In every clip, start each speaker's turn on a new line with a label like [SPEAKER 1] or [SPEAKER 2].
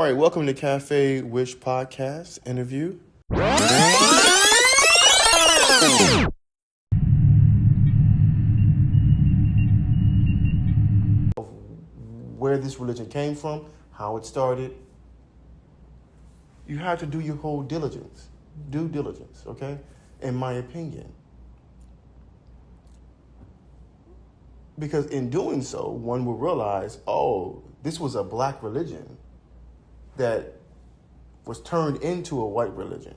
[SPEAKER 1] right, welcome to Cafe Wish Podcast interview. Where this religion came from, how it started. You have to do your whole due diligence, okay? In my opinion. Because in doing so, one will realize, oh, this was a black religion that was turned into a white religion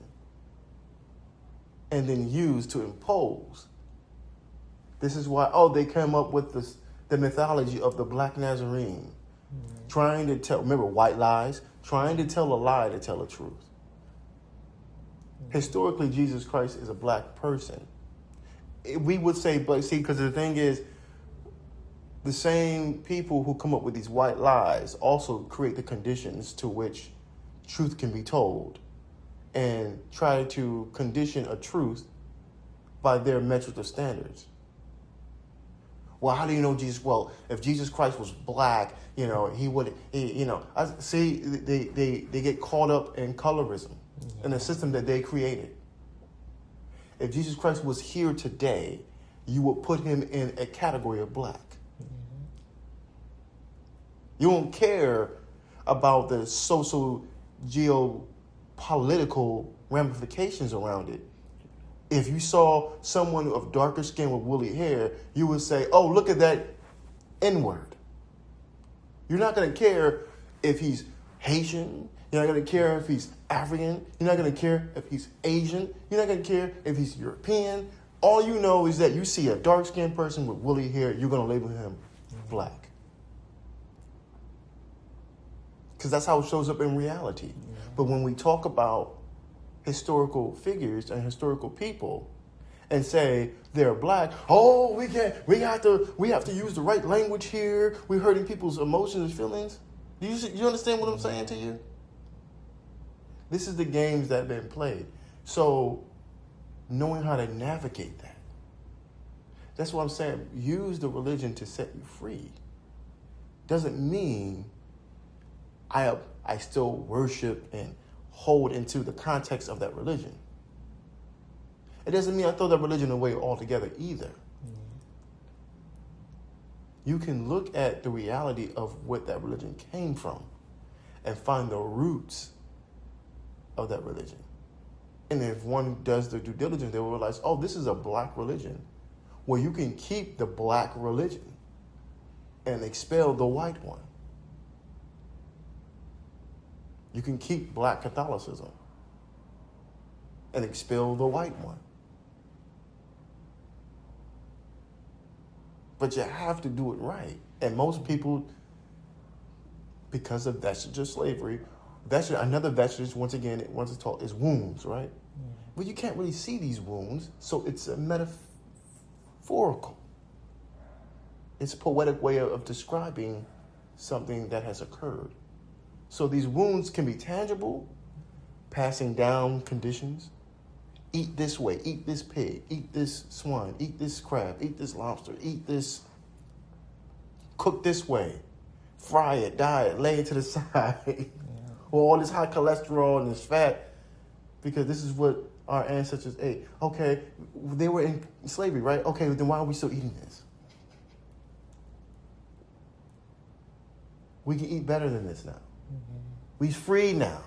[SPEAKER 1] and then used to impose. This is why, they came up with the mythology of the Black Nazarene, trying to tell, remember, white lies, trying to tell a lie to tell the truth. Historically, Jesus Christ is a black person. We would say, but see, because the thing is, the same people who come up with these white lies also create the conditions to which truth can be told and try to condition a truth by their metric of standards. Well, how do you know Jesus? Well, if Jesus Christ was black, they get caught up in colorism in the system that they created. If Jesus Christ was here today, you would put him in a category of black. You won't care about the social, geopolitical ramifications around it. If you saw someone of darker skin with woolly hair, you would say, oh, look at that N-word. You're not going to care if he's Haitian. You're not going to care if he's African. You're not going to care if he's Asian. You're not going to care if he's European. All you know is that you see a dark-skinned person with woolly hair, you're going to label him black. Because that's how it shows up in reality. But when we talk about historical figures and historical people and say they're black, we have to use the right language here. We're hurting people's emotions and feelings. You understand what I'm saying to you? This is the games that have been played. So knowing how to navigate that. That's what I'm saying. Use the religion to set you free. Doesn't mean I still worship and hold into the context of that religion. It doesn't mean I throw that religion away altogether either. You can look at the reality of what that religion came from and find the roots of that religion. And if one does the due diligence, they will realize, this is a black religion. Well, you can keep the black religion and expel the white one. You can keep black Catholicism and expel the white one. But you have to do it right. And most people, because of vestige of slavery, another vestige, once again, once it's taught, is wounds, right? But you can't really see these wounds, so it's a metaphorical. It's a poetic way of describing something that has occurred. So these wounds can be tangible, passing down conditions. Eat this way, eat this pig, eat this swine, eat this crab, eat this lobster, eat this, cook this way, fry it, dye it, lay it to the side. Or all this high cholesterol and this fat, because this is what our ancestors ate. Okay, they were in slavery, right? Okay, then why are we still eating this? We can eat better than this now. We're free now.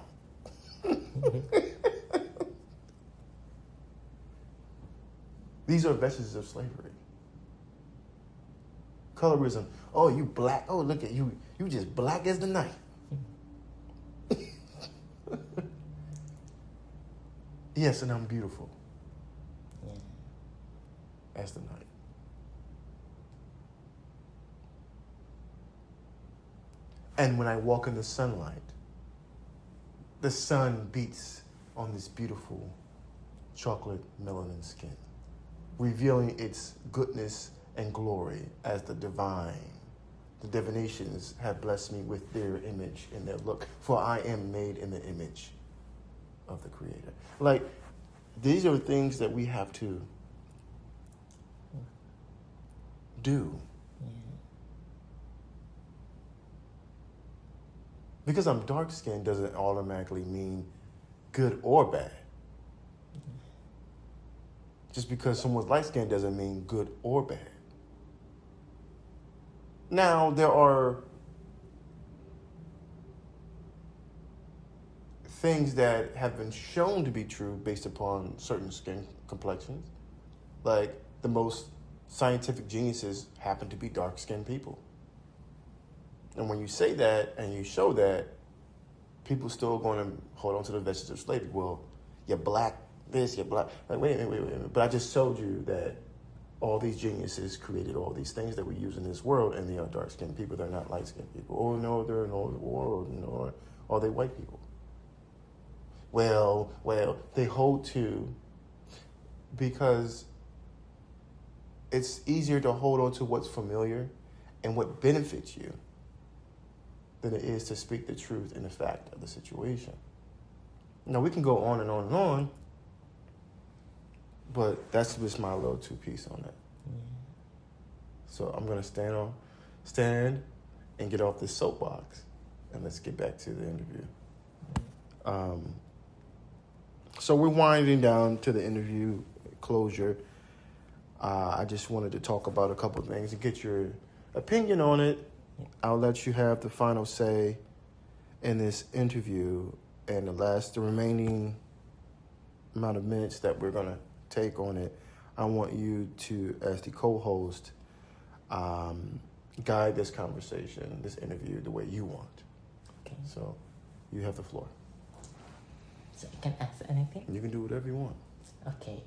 [SPEAKER 1] These are vestiges of slavery. Colorism. Oh, you black. Oh, look at you. You just black as the night. Yes, and I'm beautiful. As the night. And when I walk in the sunlight, the sun beats on this beautiful chocolate melanin skin, revealing its goodness and glory as the divine. The divinations have blessed me with their image and their look, for I am made in the image of the Creator. Like, these are things that we have to do. Because I'm dark skinned doesn't automatically mean good or bad. Just because someone's light skinned doesn't mean good or bad. Now, there are things that have been shown to be true based upon certain skin complexions. Like, the most scientific geniuses happen to be dark-skinned people. And when you say that and you show that, people still going to hold on to the vestiges of slavery. Well, you're black this, you're black. Like, wait a minute. But I just showed you that all these geniuses created all these things that we use in this world, and they are dark-skinned people. They're not light-skinned people. Or no, they're no, or no, are they white people? Well, they hold to, because it's easier to hold on to what's familiar and what benefits you than it is to speak the truth and the fact of the situation. Now, we can go on and on and on, but that's just my little two-piece on that. So I'm going to stand and get off this soapbox, and let's get back to the interview. So we're winding down to the interview closure. I just wanted to talk about a couple of things and get your opinion on it. I'll let you have the final say in this interview, and the remaining amount of minutes that we're going to take on it, I want you to, as the co-host, guide this conversation, this interview, the way you want.
[SPEAKER 2] Okay.
[SPEAKER 1] So you have the floor.
[SPEAKER 2] So I can ask anything?
[SPEAKER 1] You can do whatever you want.
[SPEAKER 2] Okay.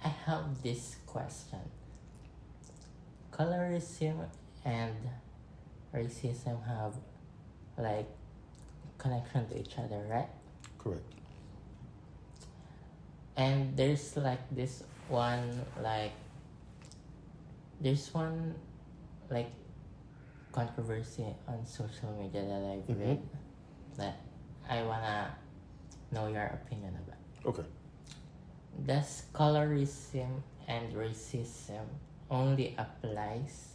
[SPEAKER 2] I have this question. Colorism and racism have like connection to each other, right?
[SPEAKER 1] Correct.
[SPEAKER 2] And there's like controversy on social media that I've read that I wanna know your opinion about.
[SPEAKER 1] Okay.
[SPEAKER 2] Does colorism and racism only applies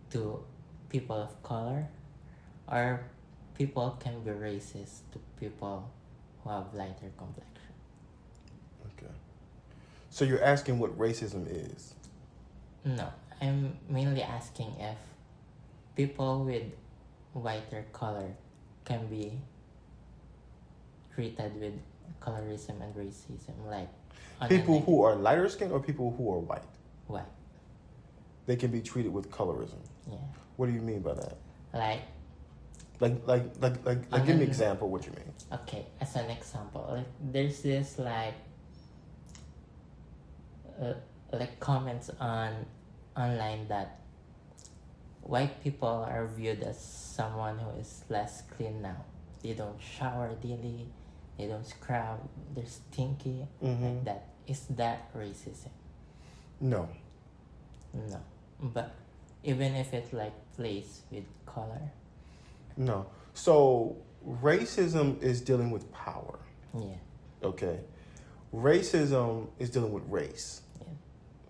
[SPEAKER 2] to people of color, or people can be racist to people who have lighter complexion?
[SPEAKER 1] Okay. So you're asking what racism is?
[SPEAKER 2] No, I'm mainly asking if people with whiter color can be treated with colorism and racism, like
[SPEAKER 1] people who are lighter skinned or people who are white?
[SPEAKER 2] White.
[SPEAKER 1] They can be treated with colorism.
[SPEAKER 2] Yeah.
[SPEAKER 1] What do you mean by that?
[SPEAKER 2] Like
[SPEAKER 1] give me an example of what you mean.
[SPEAKER 2] Okay, as an example, like there's this like comments online that white people are viewed as someone who is less clean now. They don't shower daily, they don't scrub, they're stinky, like that. Is that racism?
[SPEAKER 1] No.
[SPEAKER 2] No. But even if it like plays with color?
[SPEAKER 1] No. So racism is dealing with power.
[SPEAKER 2] Yeah.
[SPEAKER 1] Okay. Racism is dealing with race.
[SPEAKER 2] Yeah.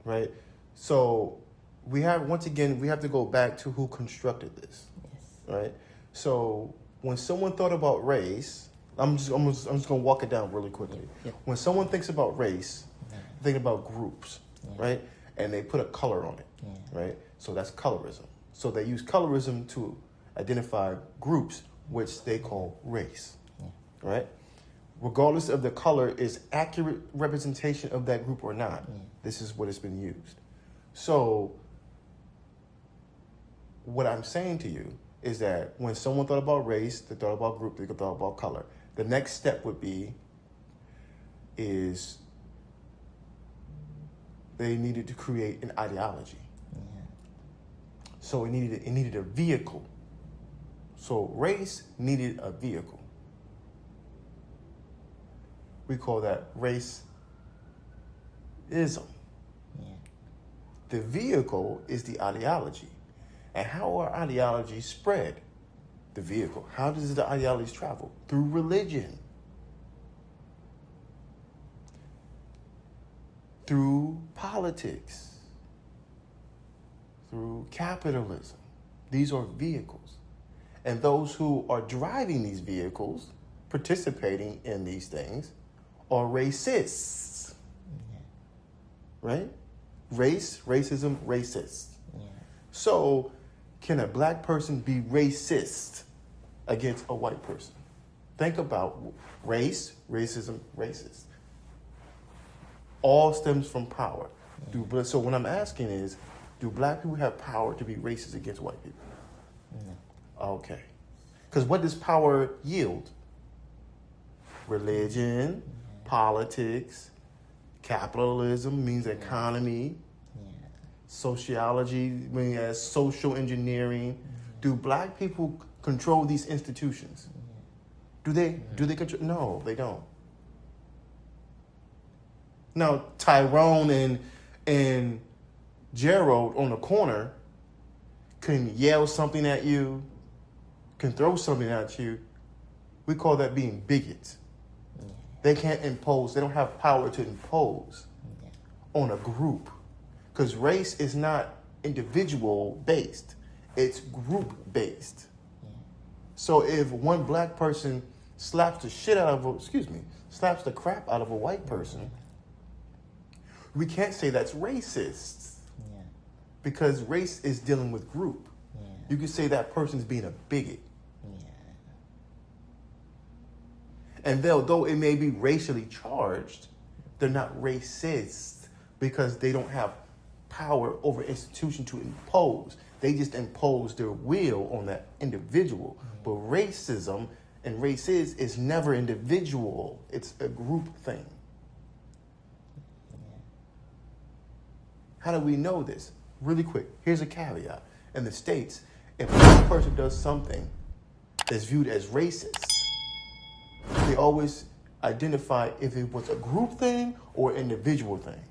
[SPEAKER 1] Right? So we have to go back to who constructed this.
[SPEAKER 2] Yes.
[SPEAKER 1] Right? So when someone thought about race, I'm just gonna walk it down really quickly.
[SPEAKER 2] Yeah.
[SPEAKER 1] When someone thinks about race, think about groups, right? And they put a color on it, right? So that's colorism. So they use colorism to identify groups, which they call race, right? Regardless of the color is accurate representation of that group or not, this is what has been used. So what I'm saying to you is that when someone thought about race, they thought about group, they thought about color. The next step would be is they needed to create an ideology. So it needed a vehicle. So race needed a vehicle. We call that racism. The vehicle is the ideology. And how are ideologies spread? The vehicle. How does the ideologies travel? Through religion. Through politics. Through capitalism. These are vehicles. And those who are driving these vehicles, participating in these things, are racists.
[SPEAKER 2] Yeah.
[SPEAKER 1] Right? Race, racism, racist.
[SPEAKER 2] Yeah.
[SPEAKER 1] So, can a black person be racist against a white person? Think about race, racism, racist. All stems from power. So what I'm asking is, do black people have power to be racist against white people?
[SPEAKER 2] No.
[SPEAKER 1] Okay. Because what does power yield? Religion, politics, capitalism means economy, sociology means as social engineering. Do black people control these institutions? Do they control? No, they don't. Now Tyrone and Gerald on the corner can yell something at you, can throw something at you. We call that being bigots. They can't impose. They don't have power to impose on a group, because race is not individual based; it's group based. So if one black person slaps the crap out of a white person, we can't say that's racist, because race is dealing with group. You could say that person's being a bigot. And though it may be racially charged, they're not racist because they don't have power over institution to impose. They just impose their will on that individual. But racism and races is never individual. It's a group thing. How do we know this? Really quick, here's a caveat. In the States, if a black person does something that's viewed as racist, they always identify if it was a group thing or individual thing.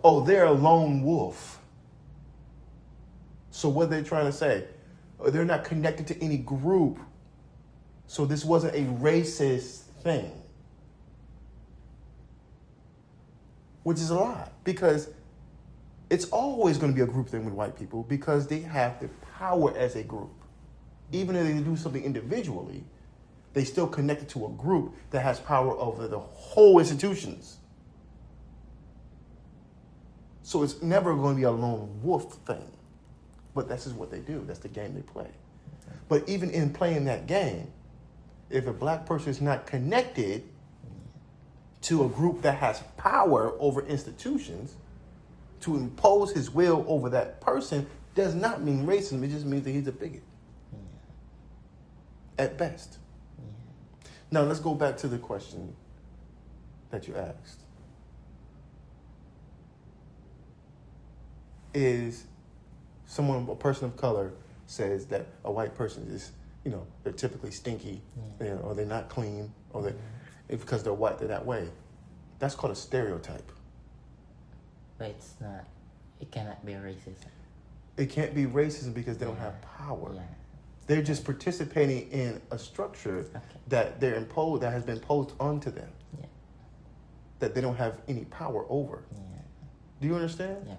[SPEAKER 1] Oh, they're a lone wolf. So what they're trying to say, they're not connected to any group. So this wasn't a racist thing. Which is a lie, because it's always going to be a group thing with white people, because they have the power as a group. Even if they do something individually, they still connected to a group that has power over the whole institutions. So it's never going to be a lone wolf thing. But that's just what they do. That's the game they play. But even in playing that game, if a black person is not connected to a group that has power over institutions, to impose his will over that person does not mean racism. It just means that he's a bigot. At best. Now let's go back to the question that you asked. Is a person of color says that a white person is, they're typically stinky, or they're not clean, or it's because they're white, they're that way. That's called a stereotype.
[SPEAKER 2] But it's not. It cannot be racism.
[SPEAKER 1] It can't be racism because they don't have power. Yeah. They're just participating in a structure that that has been imposed onto them. Yeah. That they don't have any power over. Yeah. Do you understand?
[SPEAKER 2] Yeah.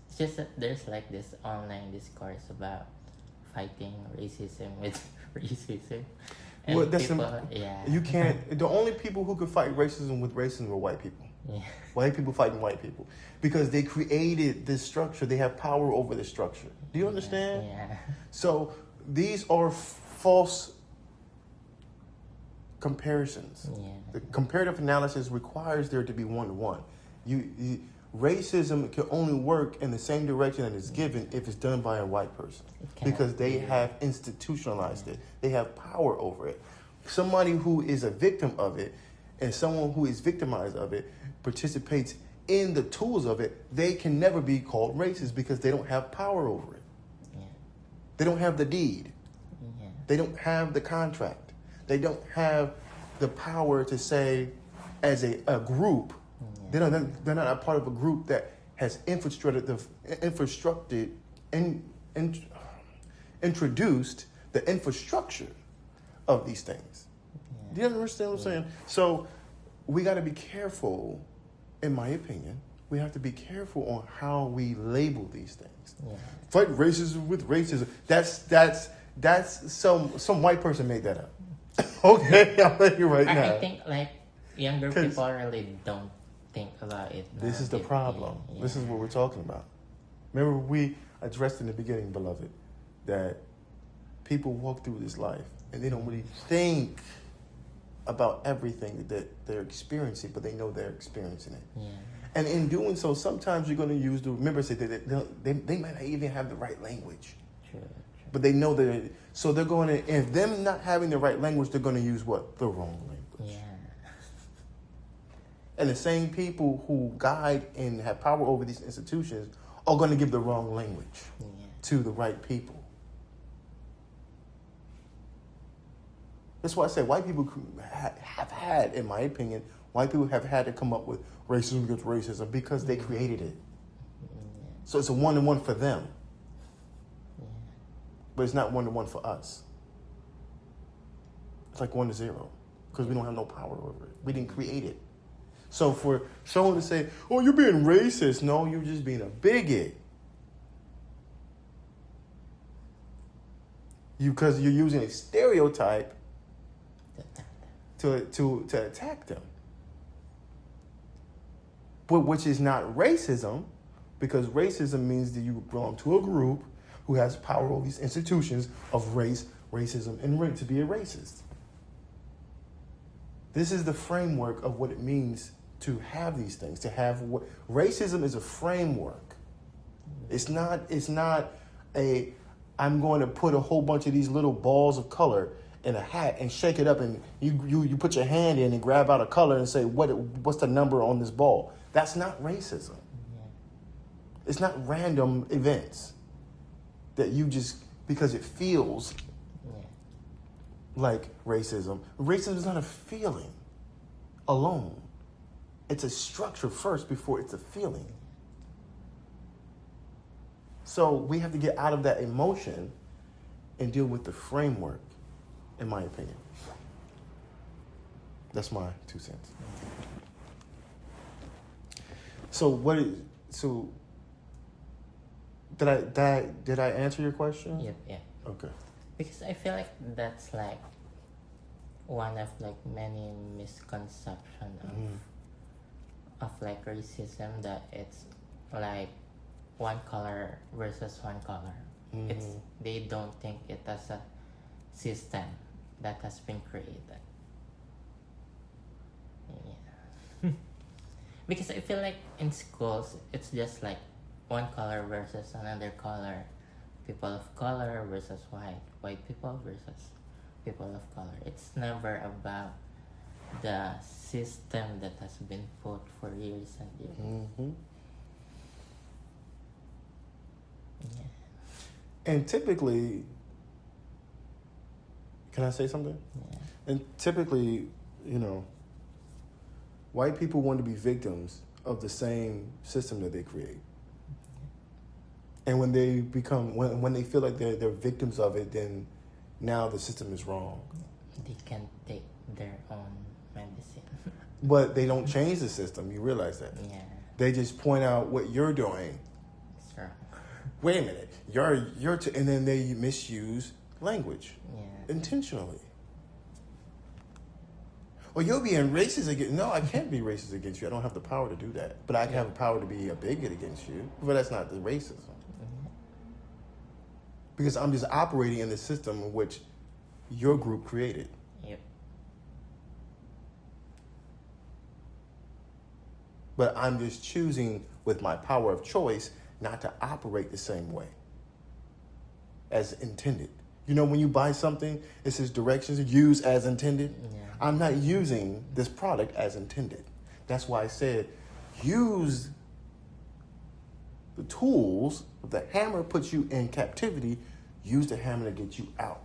[SPEAKER 2] It's just that there's like this online discourse about fighting racism with racism. And
[SPEAKER 1] well, that's
[SPEAKER 2] people,
[SPEAKER 1] you can't. The only people who could fight racism with racism are white people. Yeah. White people fighting white people because they created this structure. They have power over this structure. Do you understand?
[SPEAKER 2] Yeah.
[SPEAKER 1] So these are false comparisons. Yeah. The comparative analysis requires there to be one-to-one. Racism can only work in the same direction that it's given if it's done by a white person, because they have institutionalized it. They have power over it. Somebody who is a victim of it and someone who is victimized of it participates in the tools of it, they can never be called racist because they don't have power over it. Yeah. They don't have the deed. Yeah. They don't have the contract. They don't have the power to say, as a group, they're not a part of a introduced the infrastructure of these things. Yeah. Do you understand what I'm saying? So we got to be careful, in my opinion. We have to be careful on how we label these things. Yeah. Fight racism with racism. That's That's some white person made that up. Okay, I'll tell you right now.
[SPEAKER 2] I think like younger
[SPEAKER 1] 'Cause-
[SPEAKER 2] people really don't think about it.
[SPEAKER 1] This is the
[SPEAKER 2] nowadays.
[SPEAKER 1] problem.
[SPEAKER 2] Yeah.
[SPEAKER 1] This is what we're talking about. Remember, we addressed in the beginning, beloved, that people walk through this life and they don't really think about everything that they're experiencing, but they know they're experiencing it.
[SPEAKER 2] Yeah.
[SPEAKER 1] And in doing so, sometimes you're going to use remember, I said that they might not even have the right language,
[SPEAKER 2] True.
[SPEAKER 1] but they know that. So they're going to, if them not having the right language, they're going to use what? The wrong language.
[SPEAKER 2] Yeah.
[SPEAKER 1] And the same people who guide and have power over these institutions are going to give the wrong language
[SPEAKER 2] Yeah.
[SPEAKER 1] to the right people. That's why I say white people have had, in my opinion, white people have had to come up with racism against racism because they created it. So it's a one-to-one for them. But it's not one-to-one for us. It's like 1-0 because we don't have no power over it. We didn't create it. So for someone to say, oh, you're being racist. No, you're just being a bigot. Because you're using a stereotype to attack them. But which is not racism, because racism means that you belong to a group who has power over these institutions of race, racism, and to be a racist. This is the framework of what it means to have these things, to have what racism is a framework. It's not a I'm going to put a whole bunch of these little balls of color in a hat and shake it up and you put your hand in and grab out a color and say what's the number on this ball. That's not racism. It's not random events that you just because it feels like racism. Racism is not a feeling alone. It's a structure first before it's a feeling. So we have to get out of that emotion and deal with the framework, in my opinion. That's my 2 cents. So did I answer your question?
[SPEAKER 2] Yep. Yeah.
[SPEAKER 1] Okay.
[SPEAKER 2] Because I feel like that's like one of like many misconceptions of like racism, that it's like one color versus one color. It's they don't think it as a system that has been created. Yeah. Because I feel like in schools it's just like one color versus another color, people of color versus white people versus people of color. It's never about the system that has been put for years and years.
[SPEAKER 1] Mm-hmm.
[SPEAKER 2] Yeah.
[SPEAKER 1] And typically, can I say something?
[SPEAKER 2] Yeah.
[SPEAKER 1] And typically, white people want to be victims of the same system that they create. And when they when they feel like they're victims of it, then now the system is wrong.
[SPEAKER 2] They can take their own medicine.
[SPEAKER 1] But they don't change the system. You realize that?
[SPEAKER 2] Yeah.
[SPEAKER 1] They just point out what you're doing.
[SPEAKER 2] Sure.
[SPEAKER 1] Wait a minute, and then they misuse language
[SPEAKER 2] Yeah.
[SPEAKER 1] intentionally. Well, you're being racist against. No, I can't be racist against you. I don't have the power to do that. But I have the power to be a bigot against you. But that's not the racism. Because I'm just operating in the system in which your group created.
[SPEAKER 2] Yep.
[SPEAKER 1] But I'm just choosing with my power of choice not to operate the same way as intended. When you buy something, it says directions, use as intended.
[SPEAKER 2] Yeah.
[SPEAKER 1] I'm not using this product as intended. That's why I said use the tools. If the hammer puts you in captivity, use the hammer to get you out.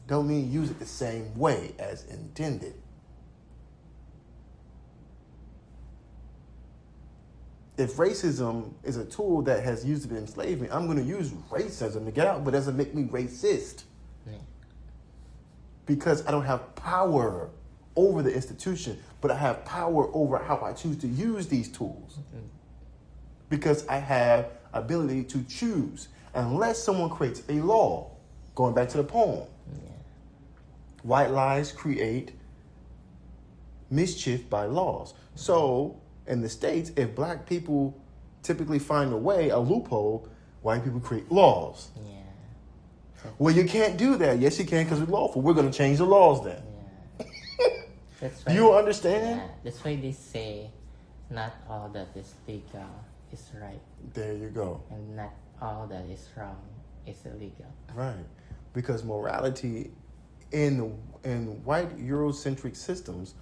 [SPEAKER 1] Don't mean use it the same way as intended. If racism is a tool that has used to enslave me, I'm going to use racism to get out, but it doesn't make me racist.
[SPEAKER 2] Yeah.
[SPEAKER 1] Because I don't have power over the institution, but I have power over how I choose to use these tools. Because I have ability to choose. Unless someone creates a law Going back to the poem.
[SPEAKER 2] Yeah.
[SPEAKER 1] White lies create mischief by laws. So, in the States, if black people typically find a way, a loophole, white people create laws.
[SPEAKER 2] Yeah.
[SPEAKER 1] Well, you can't do that. Yes, you can because it's lawful. We're going to change the laws then.
[SPEAKER 2] Yeah. That's why,
[SPEAKER 1] Do you understand?
[SPEAKER 2] Yeah. That's why they say not all that is legal is right.
[SPEAKER 1] There you go.
[SPEAKER 2] And not all that is wrong is illegal.
[SPEAKER 1] Right. Because morality in white Eurocentric systems,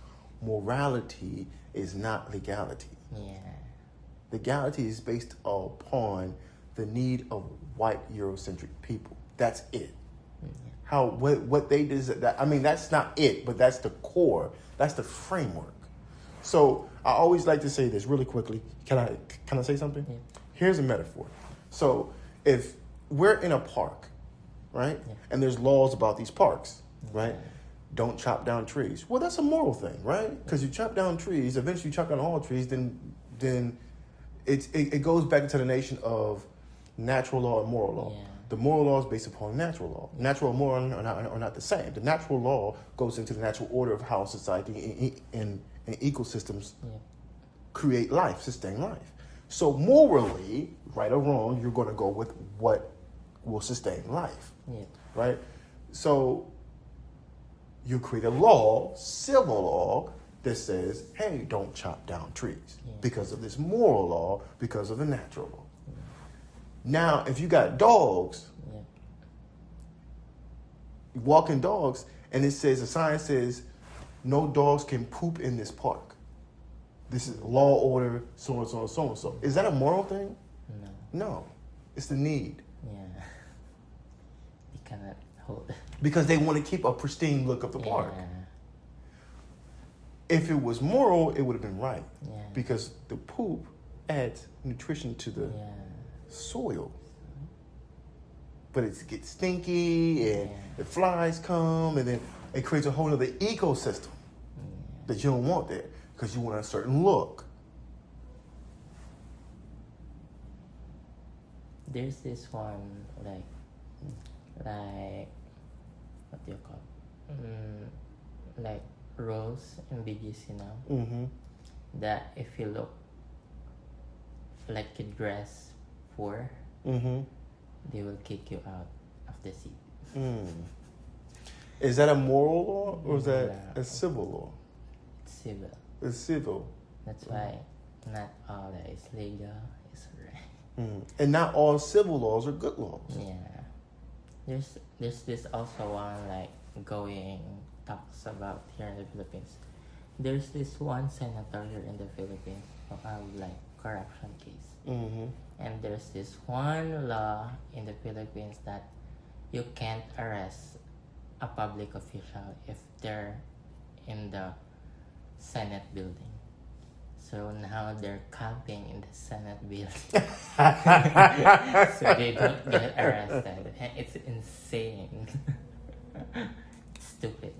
[SPEAKER 1] morality is not legality.
[SPEAKER 2] Yeah.
[SPEAKER 1] Legality is based upon the need of white Eurocentric people. That's it. How what they did. I mean, that's not it, but that's the core. That's the framework. So I always like to say this really quickly. Can I say something?
[SPEAKER 2] Yeah.
[SPEAKER 1] Here's a metaphor. So if we're in a park, right,
[SPEAKER 2] Yeah.
[SPEAKER 1] and there's laws about these parks, right? Don't chop down trees. Well, that's a moral thing, right? Because you chop down trees, eventually you chop down all trees, then it goes back into the nation of natural law and moral law.
[SPEAKER 2] Yeah.
[SPEAKER 1] The moral law is based upon natural law. Natural and moral are not the same. The natural law goes into the natural order of how society and ecosystems create life, sustain life. So morally, right or wrong, you're going to go with what will sustain life,
[SPEAKER 2] Yeah.
[SPEAKER 1] right? So you create a law, civil law, that says, hey, don't chop down trees because of this moral law, because of the natural law. Now, if you got dogs, walking dogs, and it says, a sign says, no dogs can poop in this park. This is law, order, so and so and so and so. Is that a moral thing?
[SPEAKER 2] No.
[SPEAKER 1] No. It's the need.
[SPEAKER 2] Yeah. You cannot hold.
[SPEAKER 1] Because they want to keep a pristine look of the park.
[SPEAKER 2] Yeah.
[SPEAKER 1] If it was moral, it would have been right.
[SPEAKER 2] Yeah.
[SPEAKER 1] Because the poop adds nutrition to the
[SPEAKER 2] Yeah.
[SPEAKER 1] soil. But it gets stinky and the flies come and then it creates a whole other ecosystem that you don't want there because you want a certain look.
[SPEAKER 2] There's this one like what do you call it? Like rules in BGC now
[SPEAKER 1] Mm-hmm.
[SPEAKER 2] that if you look like you dress poor,
[SPEAKER 1] Mm-hmm.
[SPEAKER 2] they will kick you out of the seat.
[SPEAKER 1] Mm. Is that a moral law or is that
[SPEAKER 2] No.
[SPEAKER 1] a civil law?
[SPEAKER 2] It's civil.
[SPEAKER 1] It's civil.
[SPEAKER 2] That's why not all that is legal is right.
[SPEAKER 1] Mm. And not all civil laws are good laws.
[SPEAKER 2] Yeah. There's this also one like going talks about here in the Philippines. There's this one senator here in the Philippines who have like corruption case.
[SPEAKER 1] Mm-hmm.
[SPEAKER 2] And there's this one law in the Philippines that you can't arrest a public official if they're in the Senate building. So now they're camping in the Senate building. So they don't get arrested. And it's insane. Stupid.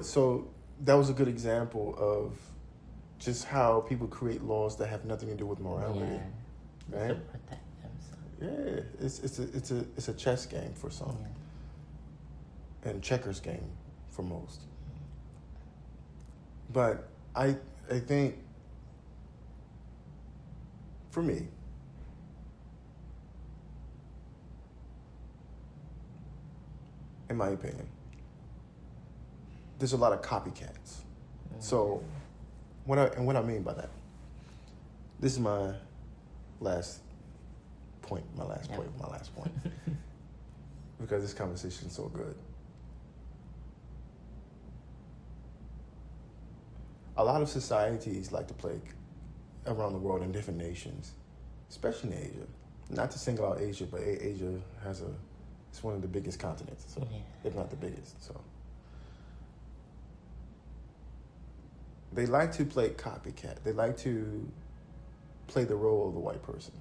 [SPEAKER 1] So that was a good example of just how people create laws that have nothing to do with morality.
[SPEAKER 2] Yeah.
[SPEAKER 1] Right?
[SPEAKER 2] To protect themselves.
[SPEAKER 1] Yeah, it's a chess game for some,
[SPEAKER 2] Yeah.
[SPEAKER 1] and checkers game for most. But I think for me, in my opinion, there's a lot of copycats. So what I mean by that, this is my last point, because this conversation is so good. A lot of societies like to play around the world in different nations, especially in Asia. Not to single out Asia, but Asia it's one of the biggest continents, so if not the biggest. So they like to play copycat. They like to play the role of the white person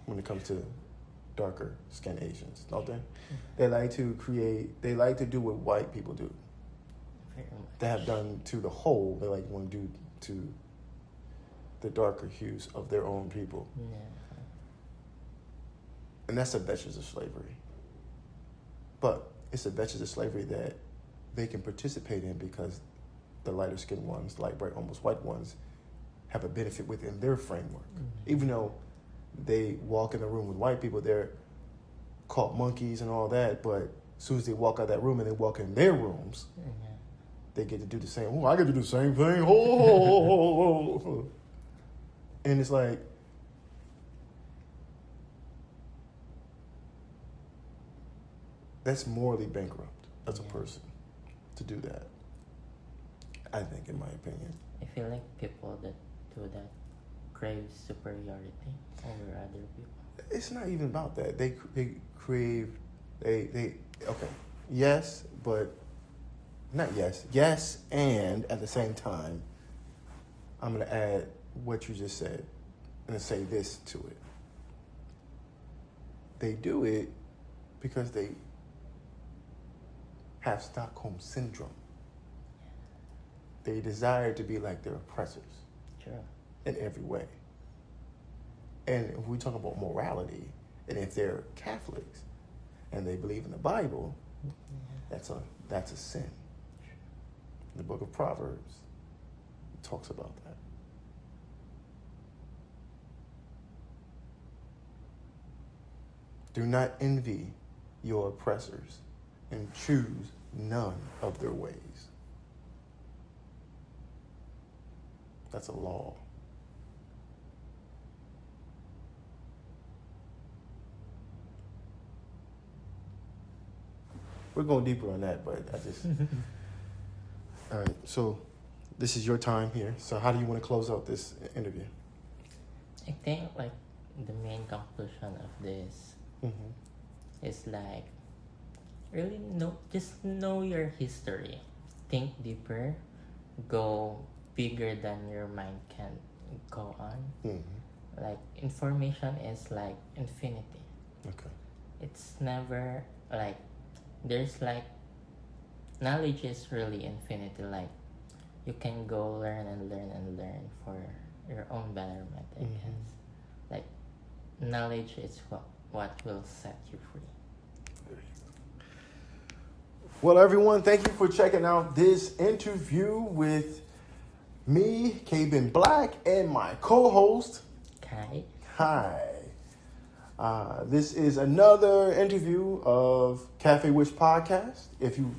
[SPEAKER 1] when it comes to darker skinned Asians, don't they? They like to do what white people do.
[SPEAKER 2] Very much.
[SPEAKER 1] They have done to the whole, they like want to do to the darker hues of their own people.
[SPEAKER 2] Yeah.
[SPEAKER 1] And that's the vestiges of slavery. But it's the vestiges of slavery that they can participate in because the lighter skinned ones, light, bright, almost white ones, have a benefit within their framework. Even though they walk in the room with white people, they're called monkeys and all that, but as soon as they walk out of that room and they walk in their rooms, they get to do the same. Oh, I get to do the same thing. Oh. And it's like, that's morally bankrupt as a person to do that, I think, in my opinion.
[SPEAKER 2] I feel like people that do that crave superiority over other people.
[SPEAKER 1] It's not even about that. They crave, okay, yes, but not yes. Yes, and at the same time, I'm going to add what you just said and say this to it. They do it because they have Stockholm syndrome. They desire to be like their oppressors.
[SPEAKER 2] Sure.
[SPEAKER 1] In every way. And if we talk about morality, and if they're Catholics and they believe in the Bible, that's a sin. The book of Proverbs talks about that. Do not envy your oppressors and choose none of their ways. That's a law. We're going deeper on that, but I just... All right, so this is your time here. So how do you want to close out this interview?
[SPEAKER 2] I think like the main conclusion of this is like really just know your history. Think deeper. Go bigger than your mind can go on. Like information is like infinity. Okay. It's never like there's like knowledge is really infinity. Like you can go learn and learn and learn for your own betterment, I guess. Like knowledge is what will set you free.
[SPEAKER 1] Well, everyone, thank you for checking out this interview with me, K-Ben Black, and my co-host,
[SPEAKER 2] Kai.
[SPEAKER 1] Hi. This is another interview of Cafe Wish Podcast. If you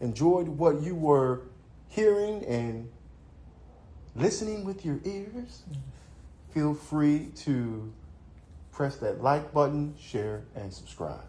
[SPEAKER 1] enjoyed what you were hearing and listening with your ears, feel free to press that like button, share, and subscribe.